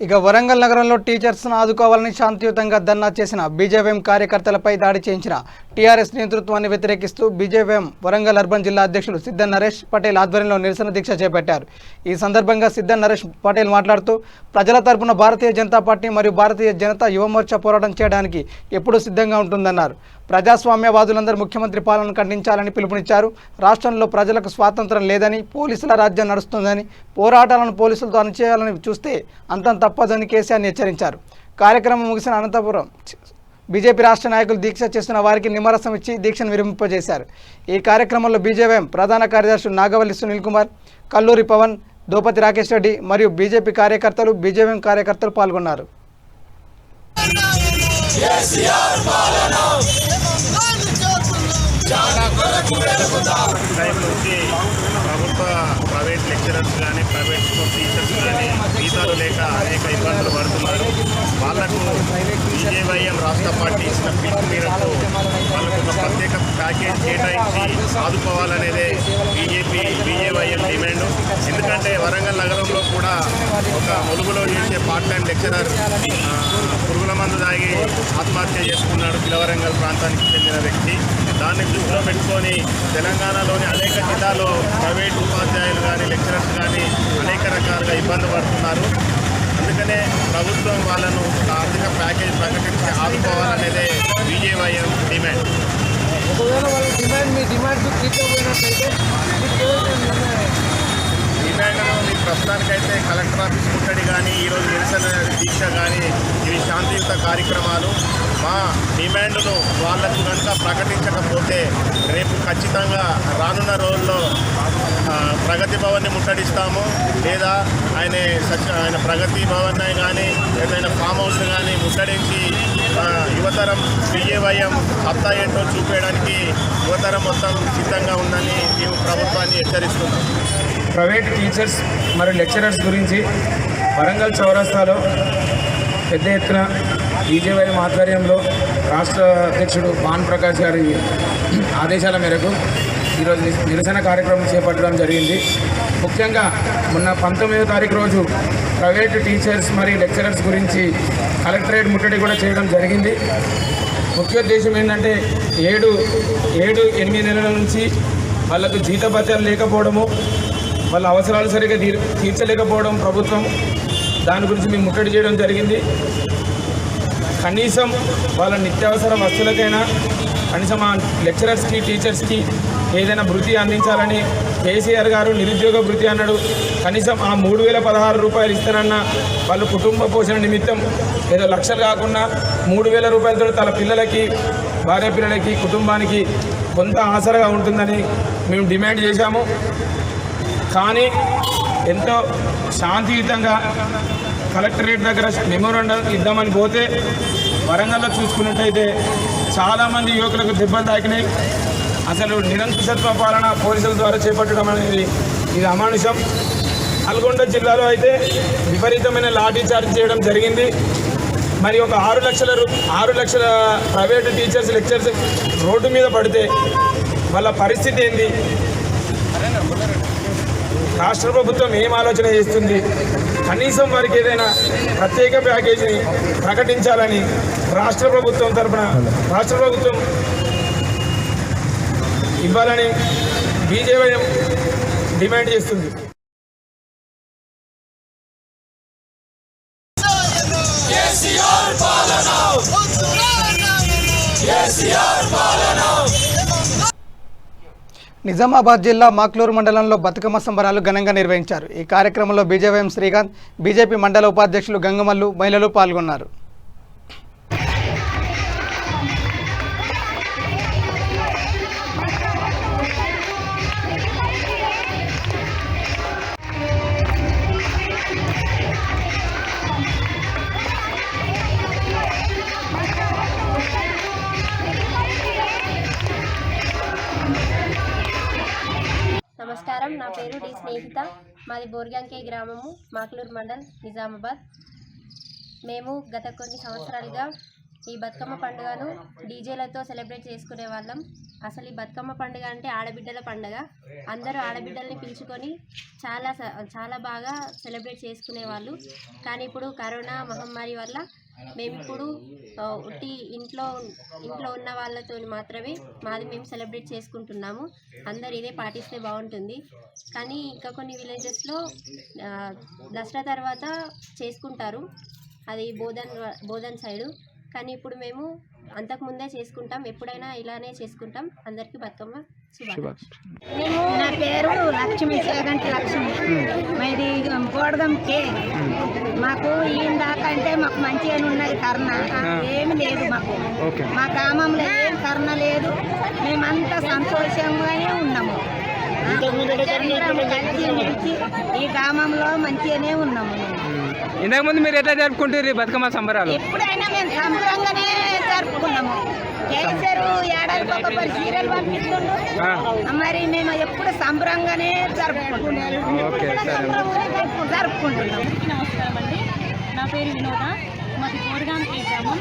ఇక వరంగల్ నగరంలో టీచర్స్ను ఆదుకోవాలని శాంతియుతంగా ధర్నా చేసిన బీజేవైఎం కార్యకర్తలపై దాడి చేయించిన టీఆర్ఎస్ నేతృత్వాన్ని వ్యతిరేకిస్తూ బీజేవైఎం వరంగల్ అర్బన్ జిల్లా అధ్యక్షులు సిద్ధన్ నరేష్ పటేల్ ఆధ్వర్యంలో నిరసన దీక్ష చేపట్టారు. ఈ సందర్భంగా సిద్ధన్ నరేష్ పటేల్ మాట్లాడుతూ ప్రజల తరపున భారతీయ జనతా పార్టీ మరియు భారతీయ జనతా యువమోర్చా పోరాటం చేయడానికి ఎప్పుడూ సిద్ధంగా ఉంటుందన్నారు. ప్రజాస్వామ్యవాదులందరూ ముఖ్యమంత్రి పాలన ఖండించాలని పిలుపునిచ్చారు. రాష్ట్రంలో ప్రజలకు స్వాతంత్రం లేదని, పోలీసుల రాజ్యం నడుస్తుందని, పోరాటాలను పోలీసులతో అణచివేయాలని చూస్తే అంతం తప్పదని కేసీఆర్ని హెచ్చరించారు. కార్యక్రమం ముగిసిన అనంతపురం బీజేపీ రాష్ట్ర నాయకులు దీక్ష చేస్తున్న వారికి నిమ్మరసం ఇచ్చి దీక్షను విరమింపజేశారు. ఈ కార్యక్రమంలో బీజేవైఎం ప్రధాన కార్యదర్శి నాగవల్లి సునీల్ కుమార్, కల్లూరి పవన్, దోపతి రాకేష్ రెడ్డి మరియు బీజేపీ కార్యకర్తలు, బీజేవైఎం కార్యకర్తలు పాల్గొన్నారు. ప్రభుత్వ ప్రైవేట్ లెక్చరర్స్ లెక్చరర్స్ కానీ ప్రైవేట్ స్కూల్ టీచర్స్ కానీ జీతాలు లేక అనేక ఇబ్బందులు పడుతున్నారు. వాళ్లకు బీజేవైఎం రాష్ట్ర పార్టీ ఇచ్చిన పిలుపు మేరకు వాళ్ళకు ఒక ప్రత్యేక ప్యాకేజ్ కేటాయించి ఆదుకోవాలనేదే బీజేవైఎం డిమాండ్. ఎందుకంటే వరంగల్ నగరంలో కూడా ఒక ములుగులో చేసే పార్ట్ టైం లెక్చరర్ పురుగుల మందు తాగి ఆత్మహత్య చేసుకున్నాడు. పిలవరంగల్ ప్రాంతానికి చెందిన వ్యక్తి. దాన్ని దృష్టిలో పెట్టుకొని తెలంగాణలోని అనేక జిల్లాల్లో ప్రైవేట్ ఉపాధ్యాయులు కానీ లెక్చరర్స్ కానీ అనేక రకాలుగా ఇబ్బంది పడుతున్నారు. అందుకనే ప్రభుత్వం వాళ్ళను ఆర్థిక ప్యాకేజ్ ప్రకటించి ఆదుకోవాలనేదే బీజేవైఎం డిమాండ్. ఒకవేళ వాళ్ళ డిమాండ్ మీ డిమాండ్స్ తీసుకోపోయినట్లయితే డిమాండ్ను మీకు ప్రస్తుతానికైతే కలెక్టర్ ఆఫీస్ ముట్టడి కానీ ఈరోజు నిరసన దీక్ష కానీ ఇవి శాంతియుత కార్యక్రమాలు. మా డిమాండ్ను వాళ్ళకు కనుక ప్రకటించకపోతే రేపు ఖచ్చితంగా రానున్న రోజుల్లో ప్రగతి భవన్ని ముట్టడిస్తాము. లేదా ఆయన ప్రగతి భవన్ కానీ ఏదైనా ఫామ్ హౌస్ కానీ ముట్టడించి యువతరం బీజేవైఎం సత్తా ఏంటో చూపేయడానికి యువతరం మొత్తం సిద్ధంగా ఉందని మేము ప్రభుత్వాన్ని హెచ్చరిస్తున్నాం. ప్రైవేట్ టీచర్స్ మరియు లెక్చరర్స్ గురించి వరంగల్ చౌరస్తాలో పెద్ద ఎత్తున బీజేవైఎం ఆధ్వర్యంలో రాష్ట్ర అధ్యక్షుడు భాన్ ప్రకాష్ గారి ఆదేశాల మేరకు ఈరోజు నిరసన కార్యక్రమం చేపట్టడం జరిగింది. ముఖ్యంగా మొన్న 19వ తారీఖు రోజు ప్రైవేటు టీచర్స్ మరియు లెక్చరర్స్ గురించి కలెక్టరేట్ ముట్టడి కూడా చేయడం జరిగింది. ముఖ్య ఉద్దేశం ఏంటంటే 7-8 నెలల నుంచి వాళ్ళకు జీతభత్యాలు లేకపోవడము, వాళ్ళ అవసరాలు సరిగ్గా తీర్చలేకపోవడం ప్రభుత్వం, దాని గురించి మేము ముట్టడి చేయడం జరిగింది. కనీసం వాళ్ళ నిత్యావసర వస్తువులకైనా కనీసం ఆ లెక్చరర్స్కి టీచర్స్కి ఏదైనా భృతి అందించాలని కేసీఆర్ గారు నిరుద్యోగ భృతి అన్నాడు. కనీసం ఆ 3016 రూపాయలు ఇస్తానన్న వాళ్ళు కుటుంబ పోషణ నిమిత్తం ఏదో లక్షలు కాకుండా 3000 రూపాయలతో తన పిల్లలకి, భార్య పిల్లలకి, కుటుంబానికి కొంత ఆసరగా ఉంటుందని మేము డిమాండ్ చేశాము. కానీ ఎంతో శాంతియుతంగా కలెక్టరేట్ దగ్గర మెమోరాండం ఇద్దామని పోతే వరంగల్లో చూసుకున్నట్టయితే చాలామంది యువకులకు దెబ్బలు తాకినాయి. అసలు నిరంకుశత్వ పాలన పోలీసుల ద్వారా చేపట్టడం అనేది ఇది అమానుషం. నల్గొండ జిల్లాలో అయితే విపరీతమైన లాఠీ చార్జ్ చేయడం జరిగింది. మరి ఒక 6 లక్షల ప్రైవేటు టీచర్స్ లెక్చర్స్ రోడ్డు మీద పడితే వాళ్ళ పరిస్థితి ఏంది? రాష్ట్ర ప్రభుత్వం ఏం ఆలోచన చేస్తుంది? కనీసం వారికి ఏదైనా ప్రత్యేక ప్యాకేజీని ప్రకటించాలని రాష్ట్ర ప్రభుత్వం తరఫున రాష్ట్ర ప్రభుత్వం ఇవ్వాలని బీజేవైఎం డిమాండ్ చేస్తుంది. నిజామాబాద్ జిల్లా మాక్లూరు మండలంలో బతుకమ్మ సంబరాలు ఘనంగా నిర్వహించారు. ఈ కార్యక్రమంలో బీజేవైఎం శ్రీకాంత్, బీజేపీ మండల ఉపాధ్యక్షులు గంగమల్లు, మహిళలు పాల్గొన్నారు. నమస్కారం, నా పేరు డి స్నేహిత. మాది బోర్గంకే గ్రామము, మాక్లూరు మండల్, నిజామాబాద్. మేము గత కొన్ని సంవత్సరాలుగా ఈ బతుకమ్మ పండుగను డీజేలతో సెలబ్రేట్ చేసుకునే వాళ్ళం. అసలు ఈ బతుకమ్మ పండుగ అంటే ఆడబిడ్డల పండుగ. అందరూ ఆడబిడ్డల్ని పిలుచుకొని చాలా బాగా సెలబ్రేట్ చేసుకునేవాళ్ళు. కానీ ఇప్పుడు కరోనా మహమ్మారి వల్ల మేమిప్పుడు ఉట్టి ఇంట్లో ఉన్న వాళ్ళతో మాత్రమే మేము సెలబ్రేట్ చేసుకుంటున్నాము. అందరు ఇదే పాటిస్తే బాగుంటుంది. కానీ ఇంకా కొన్ని విలేజెస్లో దసరా తర్వాత చేసుకుంటారు, అది బోధన్ సైడు. కానీ ఇప్పుడు మేము అంతకుముందే చేసుకుంటాం, ఎప్పుడైనా ఇలానే చేసుకుంటాం. అందరికీ బతుకమ్మ శుభాకాంక్షలు. నా పేరు లక్ష్మి, సేగంటి లక్ష్మి. మాది బోడగంకే. మాకు ఈందాకంటే మాకు మంచిగా ఉన్నది కర్ణ, ఏమి లేదు మాకు. మా గ్రామంలో ఏం కర్ణ లేదు, మేమంతా సంతోషంగానే ఉన్నాము. కలిసి ఈ గ్రామంలో మంచిగానే ఉన్నాము. ఇంతకుముందు మీరు ఎట్లా జరుపుకుంటారు బతుకమ్మ సంబరాలు? ఎప్పుడైనా మేము సంబరంగానే జరుపుకున్నాము. కేసీఆర్ ఏడాదికి ఒకసారి సీరియల్ పంపిస్తుండు, మరి మేము ఎప్పుడు సంబరంగానే జరుపుకుంటున్నాము. నమస్కారం అండి, నా పేరు వినోద, మాది బోర్గాంకి గ్రామం.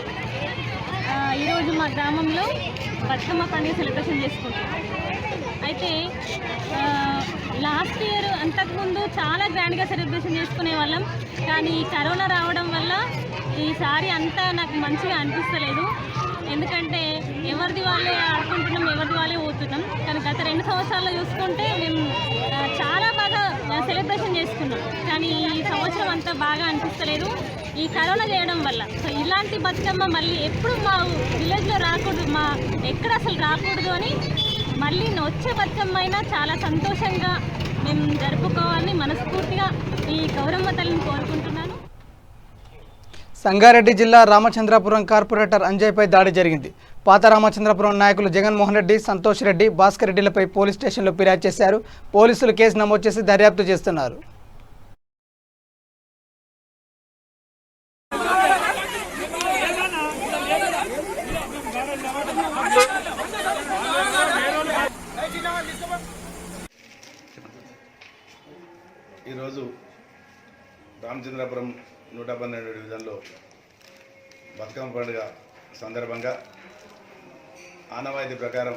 ఈరోజు మా గ్రామంలో బతుకమ్మ పండుగ సెలబ్రేషన్ చేసుకుంటాం. అయితే లాస్ట్ ఇయర్ అంతకుముందు చాలా గ్రాండ్గా సెలబ్రేషన్ చేసుకునే వాళ్ళం, కానీ ఈ కరోనా రావడం వల్ల ఈసారి అంతా నాకు మంచిగా అనిపిస్తలేదు. ఎందుకంటే ఎవరిది వాళ్ళే ఆడుకుంటున్నాం, ఎవరిది వాళ్ళే పోతున్నాం. కానీ గత 2 సంవత్సరాల్లో చూసుకుంటే మేము చాలా బాగా సెలబ్రేషన్ చేసుకున్నాం, కానీ ఈ సంవత్సరం అంతా బాగా అనిపిస్తలేదు ఈ కరోనా చేయడం వల్ల. సో ఇలాంటి బతుకమ్మ మళ్ళీ ఎప్పుడు మా విలేజ్లో రాకూడదు, మా ఎక్కడ అసలు రాకూడదు అని మళ్ళీ వచ్చే బతుకమ్మ అయినా చాలా సంతోషంగా మేము జరుపుకోవాలని మనస్ఫూర్తిగా ఈ గౌరమ్మ తల్లిని కోరుకుంటున్నాను. సంగారెడ్డి జిల్లా రామచంద్రాపురం కార్పొరేటర్ అంజయ్పై దాడి జరిగింది. పాత రామచంద్రాపురం నాయకులు జగన్మోహన్ రెడ్డి, సంతోష్ రెడ్డి, భాస్కర్ రెడ్డిలపై పోలీస్ స్టేషన్లో ఫిర్యాదు చేశారు. పోలీసులు కేసు నమోదు చేసి దర్యాప్తు చేస్తున్నారు. ఈరోజు రామచంద్రాపురం 112 డివిజన్లో బతుకమ్మ పండుగ సందర్భంగా ఆనవాయితీ ప్రకారం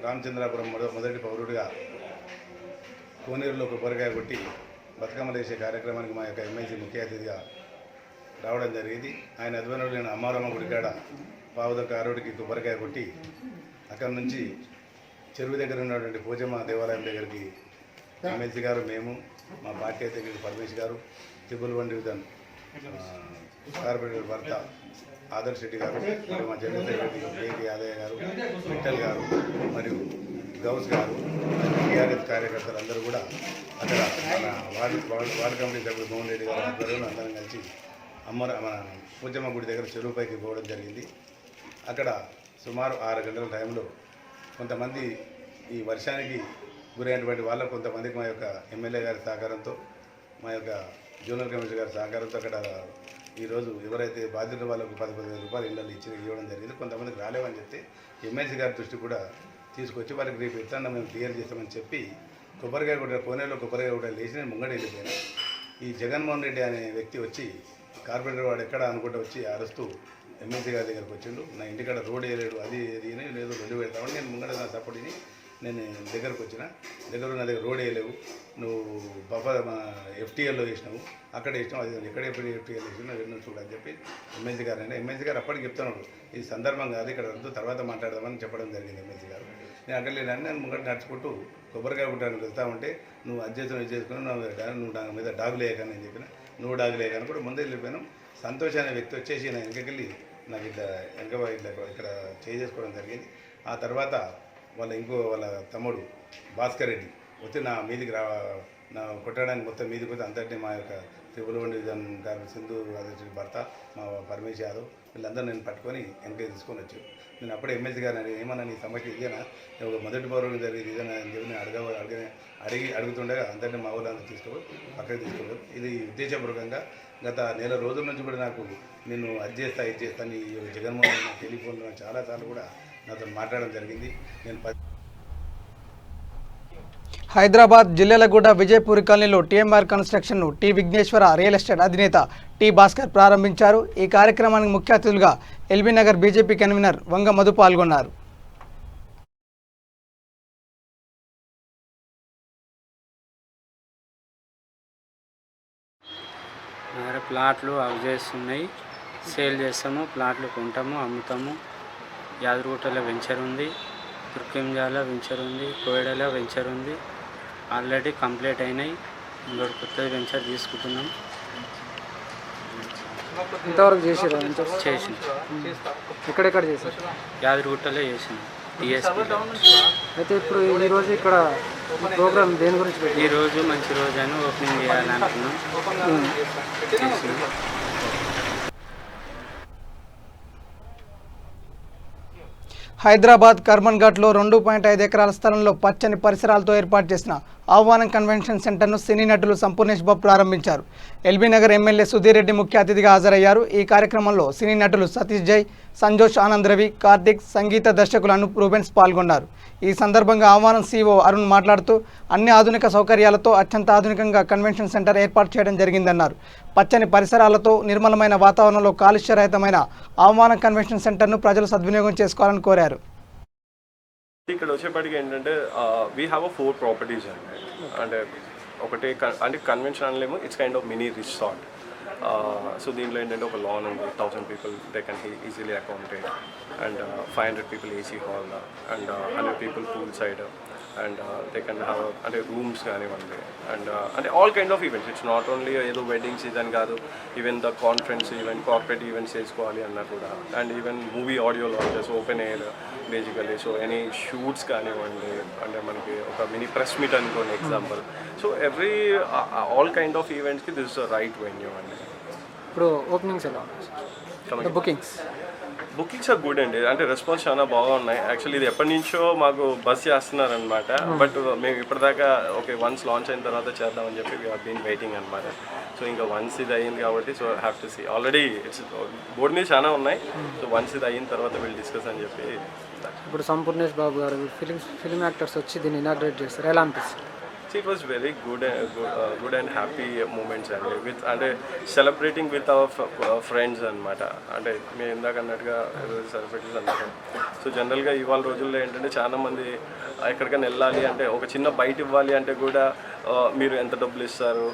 రామచంద్రాపురం మొదటి పౌరుడిగా కోనేరులో కొబ్బరికాయ కొట్టి బతుకమ్మలు వేసే కార్యక్రమానికి మా యొక్క ఎమ్మెల్సీ ముఖ్య అతిథిగా రావడం జరిగింది. ఆయన అధ్వర్యంలో నేను అమ్మారమ్మ గుడికాడ పావుదొక్క ఆరోడికి కొబ్బరికాయ కొట్టి అక్కడి నుంచి చెరువు దగ్గర ఉన్నటువంటి పోచమ్మ దేవాలయం దగ్గరికి ఎమ్మెల్సీ గారు, మేము, మా పార్టీ అధ్యక్షుడు పరమేష్ గారు, త్రిపుల్ వన్ డివిజన్ కార్పొరేటర్ భర్త ఆదర్శ్ రెడ్డి గారు, మరియు మా జనరల్ సెక్రటరీ కేటీ యాదయ్య గారు, విఠల్ గారు, మరియు గౌస్ గారు, టీఆర్ఎస్ కార్యకర్తలు అందరూ కూడా అక్కడ మన వార్డు కమిటీ సభ్యుడు మోహన్ రెడ్డి గారు ఆధ్వర్యంలో అందరం కలిసి మన పూజమ్మ గుడి దగ్గర చెరువుపైకి పోవడం జరిగింది. అక్కడ సుమారు 6 గంటల టైంలో కొంతమంది ఈ వర్షానికి గురైనటువంటి వాళ్ళకు కొంతమందికి మా యొక్క ఎమ్మెల్యే గారి సహకారంతో, మా యొక్క జోనల్ కమిషనర్ గారి సహకారంతో అక్కడ ఈరోజు ఎవరైతే బాధ్యత వాళ్ళకు 10,000 రూపాయలు ఇళ్ళని ఇవ్వడం జరిగింది. కొంతమందికి రాలేవని చెప్తే ఎమ్మెల్సీ గారి దృష్టి కూడా తీసుకొచ్చి వారికి రేపు ఎట్లా మేము క్లియర్ చేస్తామని చెప్పి కొబ్బరికాయ కూడా కోనేరులో కొబ్బరికాయ కూడా లేచి నేను ముంగడ వెళ్ళిపోయాను. ఈ జగన్మోహన్ రెడ్డి అనే వ్యక్తి వచ్చి కార్పొరేటర్ వాడు ఎక్కడ అనుకుంటూ వచ్చి అరుస్తూ ఎమ్మెల్సీ గారి దగ్గరకు వచ్చిండు. నా ఇంటికాడ రోడ్ వేయలేడు, అది లేదు వెళ్ళి పెడతామని నేను ముంగడ నా సపోర్ట్ని నేను దగ్గరకు వచ్చిన దగ్గర నా దగ్గర రోడ్ వేయలేవు, నువ్వు బఫర్ ఎఫ్టీఎల్లో వేసినావు, అక్కడ వేసినావు, అది ఎక్కడ ఎఫ్టీఎల్ వేసినావు వెళ్ళి చూడని చెప్పి ఎమ్మెల్సీ గారు అంటే ఎమ్మెల్సీ గారు అప్పటికి చెప్తున్నాడు ఇది సందర్భం కాదు, ఇక్కడ వద్దు, తర్వాత మాట్లాడదామని చెప్పడం జరిగింది ఎమ్మెల్సీ గారు. నేను అక్కడ లేదని నేను ముంగట నడుచుకుంటూ కొబ్బరికాయ కుట్టడానికి వెళ్తా ఉంటే నువ్వు అది చేసుకుని ఇది చేసుకుని నువ్వు నా మీద డాగు లేయకని నేను చెప్పిన, నువ్వు డాగు లేయకని కూడా ముందే వెళ్ళిపోయాను. సంతోష్ అనే వ్యక్తి వచ్చేసి నా వెనకకెళ్ళి నాకు ఇట్లా ఇక్కడ చేసుకోవడం జరిగింది. ఆ తర్వాత వాళ్ళ తమ్ముడు భాస్కర్ రెడ్డి వచ్చి నా మీదికి నా కొట్టడానికి మొత్తం మీదికి వచ్చి అంతటినీ మా యొక్క త్రిపుల్ వన్ డివిజన్ గారు సింధు అధ్యక్షుడి భర్త మా పరమేష్ యాదవ్ వీళ్ళందరూ నేను పట్టుకొని వెనక తీసుకొని వచ్చాను. నేను అప్పుడే ఎమ్మెల్సీ గారు ఏమన్నా నీ సమస్య ఇదేనా, ఒక మొదటి పౌరులు జరిగేది ఇదేనా అని చెప్పి నేను అడుగుతుండగా అందరినీ మా ఊళ్ళందరూ తీసుకోవాలి పక్కకి తీసుకోవాలి. ఇది ఉద్దేశపూర్వకంగా గత నెల రోజుల నుంచి కూడా నాకు నేను అది చేస్తా ఇది చేస్తాను ఈ జగన్మోహన్ టెలిఫోన్లో చాలాసార్లు కూడా నాతో మాట్లాడడం జరిగింది. నేను హైదరాబాద్ జిల్లెలగూడ విజయపూరి కాలనీలో టీఎంఆర్ కన్స్ట్రక్షన్ను టి విఘ్నేశ్వర రియల్ ఎస్టేట్ అధినేత టి భాస్కర్ ప్రారంభించారు. ఈ కార్యక్రమానికి ముఖ్య అతిథులుగా ఎల్బీ నగర్ బీజేపీ కన్వీనర్ వంగ మధు పాల్గొన్నారు. ప్లాట్లు అవి చేస్తున్నాయి, సేల్ చేస్తాము, ప్లాట్లు కొంటాము, అమ్ముతాము. యాదగిరిగుట్టలో వెంచర్ ఉంది, తుర్కింజాలో వెంచర్ ఉంది, కోయడలో వెంచర్ ఉంది. ఆల్రెడీ కంప్లీట్ అయినాయి, ఇంకోటి కొత్తది వెంచర్ తీసుకుంటున్నాం. ఇంతవరకు చేసారు? చేసి ఎక్కడెక్కడ చేశారు? యాదగిరిగుట్టలో చేసినాం టీఎస్పీ. అయితే ఇప్పుడు ఈరోజు ఇక్కడ ప్రోగ్రామ్ దేని గురించి? ఈరోజు మంచి రోజు అని ఓపెనింగ్ చేయాలనుకున్నాం, చేసినాం. హైదరాబాద్ కర్మన్ఘాట్లో 2.5 ఎకరాల స్థలంలో పచ్చని పరిసరాలతో ఏర్పాటు చేసిన ఆహ్వానం కన్వెన్షన్ సెంటర్ను సినీ నటులు సంపూర్ణేష్ బాబు ప్రారంభించారు. ఎల్బీ నగర్ ఎమ్మెల్యే సుధీర్ రెడ్డి ముఖ్య అతిథిగా హాజరయ్యారు. ఈ కార్యక్రమంలో సినీ నటులు సతీష్ జై, సంజోష్ ఆనంద్ రవి, కార్తిక్, సంగీత దర్శకులు అనూప్ రూబెన్స్ పాల్గొన్నారు. ఈ సందర్భంగా ఆహ్వానం CEO అరుణ్ మాట్లాడుతూ అన్ని ఆధునిక సౌకర్యాలతో అత్యంత ఆధునికంగా కన్వెన్షన్ సెంటర్ ఏర్పాటు చేయడం జరిగిందన్నారు. పచ్చని పరిసరాలతో నిర్మలమైన వాతావరణంలో కాలుష్యరహితమైన ఆహ్వానం కన్వెన్షన్ సెంటర్ను ప్రజలు సద్వినియోగం చేసుకోవాలని కోరారు. ఇక్కడ వచ్చేప్పటికి ఏంటంటే వీ హ్యావ్ 4 ప్రాపర్టీస్ అండి. అంటే ఒకటి అంటే కన్వెన్షన్ అనలేము, it's kind of mini resort. So దీంట్లో ఏంటంటే ఒక లాన్ ఉంది, 1000 people they can easily accommodate, and 500 people AC hall, and 100 people pool side, and they can have అంటే రూమ్స్ కానివ్వండి, అండ్ అంటే all kind of events. It's not only ఏదో వెడ్డింగ్ సీజన్ కాదు, even the conference event, corporate events చేసుకోవాలి అన్నా కూడా, and even movie audio launches, open air basically. So any shoots కానివ్వండి, అంటే మనకి ఒక మినీ ప్రెస్ మీట్ అనుకోండి example. So every all kind of ఈవెంట్స్కి this is the right venue అండి. ఇప్పుడు ఓపెనింగ్స్ ఎలా బుకింగ్స్ ఆర్ గుడ్ అండి. అంటే రెస్పాన్స్ చాలా బాగున్నాయి. యాక్చువల్లీ ఇది ఎప్పటి నుంచో మాకు బస్ చేస్తున్నారనమాట. బట్ మేము ఇప్పటిదాకా ఓకే వన్స్ లాంచ్ అయిన తర్వాత చేద్దామని చెప్పి వీ హావ్ బీన్ వెయిటింగ్ అనమాట. సో ఇంకా వన్స్ ఇది అయ్యింది కాబట్టి so have to see. Already it's board మీద చాలా ఉన్నాయి. సో వన్స్ ఇది అయిన తర్వాత వీళ్ళు డిస్కస్ అని చెప్పి. ఇప్పుడు సంపూర్ణేష్ బాబు గారు ఫిల్మ్ యాక్టర్స్ వచ్చి దీన్ని ఇనాగ్రేట్ చేస్తారు, ఎలా అనిపిస్తుంది? It was very good and happy moments and with and celebrating with our friends అన్నమాట. అంటే మేము ఇందాక అన్నట్టుగా సెలబ్రిటీస్ అన్నమాట. సో జనరల్గా ఇవాళ రోజుల్లో ఏంటంటే చాలా మంది ఎక్కడికైనా వెళ్ళాలి అంటే ఒక చిన్న బయట ఇవ్వాలి అంటే కూడా మీరు ఎంత డబ్బులు ఇస్తారు,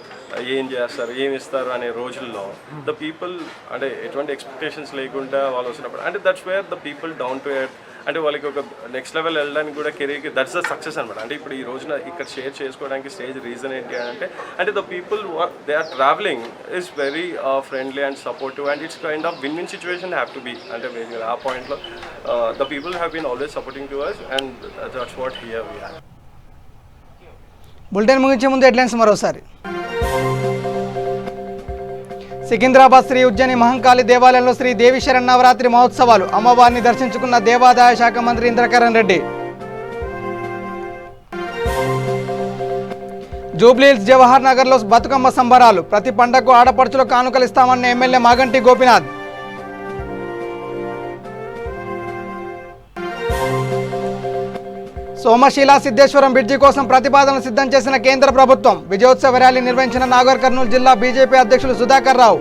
ఏం చేస్తారు, ఏమి ఇస్తారు అనే రోజుల్లో ద పీపుల్ అంటే ఎటువంటి ఎక్స్పెక్టేషన్స్ లేకుండా వాళ్ళు వచ్చినప్పుడు అంటే that's where the people down to earth. అంటే వాళ్ళకి ఒక నెక్స్ట్ లెవెల్ వెళ్ళడానికి కూడా కెరీర్కి దట్స్ ద సక్సెస్ అనమాట. అంటే ఇప్పుడు ఈ రోజున ఇక్కడ షేర్ చేసుకోవడానికి స్టేజ్ రీజన్ ఏంటి అంటే the people they are travelling is very friendly and supportive and it's kind of win win situation have to be. అంటే ఆ పాయింట్లో the people have been always supporting to us and that's what here we have. Bulletin ముగించే ముందు హెడ్లైన్స్ మరోసారి. సికింద్రాబాద్ శ్రీ ఉజ్జయిని మహంకాళి దేవాలయంలో శ్రీ దేవి శరన్నవరాత్రి మహోత్సవాలు. అమ్మవారిని దర్శించుకున్న దేవాదాయ శాఖ మంత్రి ఇంద్రకరణ్ రెడ్డి. జూబ్లీహిల్స్ జవహర్ నగర్లో బతుకమ్మ సంబరాలు. ప్రతి పండగకు ఆడపడుచులు కానుకలిస్తామన్న ఎమ్మెల్యే మాగంటి గోపీనాథ్. సోమశీల సిద్ధేశ్వరం బ్రిడ్జి కోసం ప్రతిపాదనలు సిద్ధం చేసిన కేంద్ర ప్రభుత్వం. విజయోత్సవ ర్యాలీ నిర్వహించిన నాగర్ కర్నూలు జిల్లా బీజేపీ అధ్యక్షులు సుధాకర్ రావు.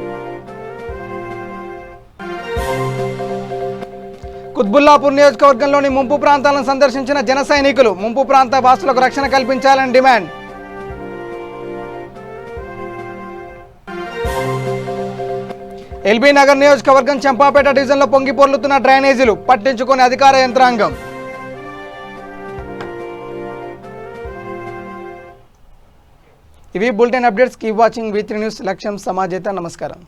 కుత్బుల్లాపూర్ నియోజకవర్గంలోని ముంపు ప్రాంతాలను సందర్శించిన జన సైనికులు. ముంపు ప్రాంత వాసులకు రక్షణ కల్పించాలని డిమాండ్. ఎల్బీ నగర్ నియోజకవర్గం చెంపాపేట డివిజన్లో పొంగి పొర్లుతున్న డ్రైనేజీలు పట్టించుకునే అధికార యంత్రాంగం. ఇవి bulletin updates. Keep watching V3 news. లక్ష్యం సమాజేత. నమస్కారం.